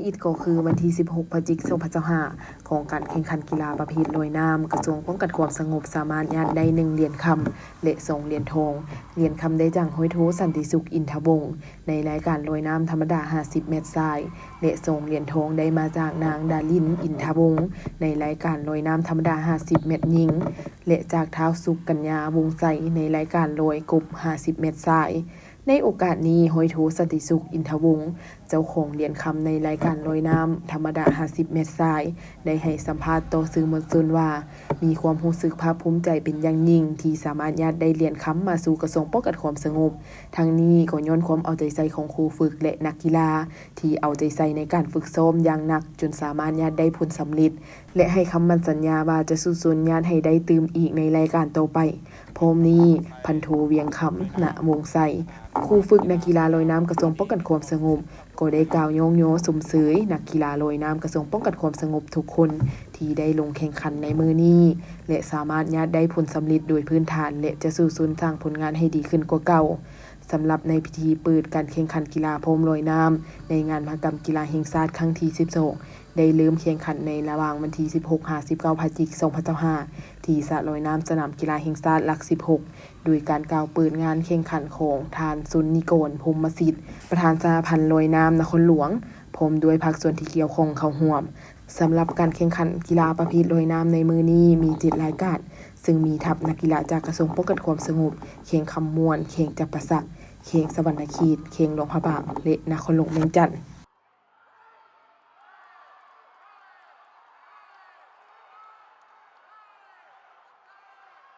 อีกก็คือวันที่16พฤศจิกายน2025ของการแข่งขันกีฬาประเภทลอยน้ำกระทรวงป้องกันความสงบสามารถญาติได้1เหรียญคำและ2เหรียญทองเหรียญคำได้จากห้อยโทสันติสุขอินทวงศ์ในรายการลอยน้ำธรรมดา50เมตรทรายและ2เหรียญทองได้มาจากนางดาลินอินทวงศ์ในรายการลอยน้ำธรรมดา50เมตรหญิงและจากท้าวสุขกัญญาวงศ์ใสในรายการลอยกบ50เมตรทรายในโอกาสนี้ห้อยโทสันติสุขอินทวงศ์เจ้าของเหรียญคำในรายการลอยน้ำธรรมดา50เมตรทรายได้ให้สัมภาษณ์ต่อสื่อมวลชนว่ามีความรู้สึกภาคภูมิใจเป็นอย่างยิ่งที่สามารถญาติได้เหรียญคำมาสู่กระทรวงป้องกันความสงบทั้งนี้ก็ย้อนความเอาใจใส่ของครูฝึกและนักกีฬาที่เอาใจใส่ในการฝึกซ้อมอย่างหนักจนสามารถญาติได้ผลสำเร็จและให้คำมั่นสัญญาว่าจะสู้ส่วนญาติให้ได้ตื่มอีกในรายการต่อไปพร้อมนี้พันโทเวียงคำณวงไสครูฝึกนักกีฬาลอยน้ำกระทรวงป้องกันความสงบก็ได้กล่าวโยงโยสมเสยนักกีฬาลอยน้ำกระทรวงป้องกันความสงบทุกคนที่ได้ลงแข่งขันในมือนี้และสามารถญาติได้ผลสำเร็จโดยพื้นฐานและจะสู้สุนสร้างผลงานให้ดีขึ้นกว่าเก่าสำหรับในพิธีเปิดการแข่งขันกีฬาพรมลอยน้ำในงานมหกรรมกีฬาแห่งชาติครั้งที่12ได้เริ่มแข่งขันในระหว่างวันที่16-19พฤศจิกายน2025ที่สระลอยน้ำสนามกีฬาแห่งชาติหลัก16โดยการกล่าวเปิดงานแข่งขันของทานสุนนิกรพรหมสิทธิ์ประธานสหพันธ์ลอยน้ำนครหลวงพร้อมด้วยภาคส่วนที่เกี่ยวข้องเข้าร่วมสำหรับการแข่งขันกีฬาประเภทลอยน้ำในมือนี้มี7รายการซึ่งมีทัพนักกีฬาจากกระทรวงป้องกันความสงบเข่งคำมวนเข่งจับประสักเข่งสวรรณเขตเข่งหลวงพระบางและนครหลวงเวียงจันทน์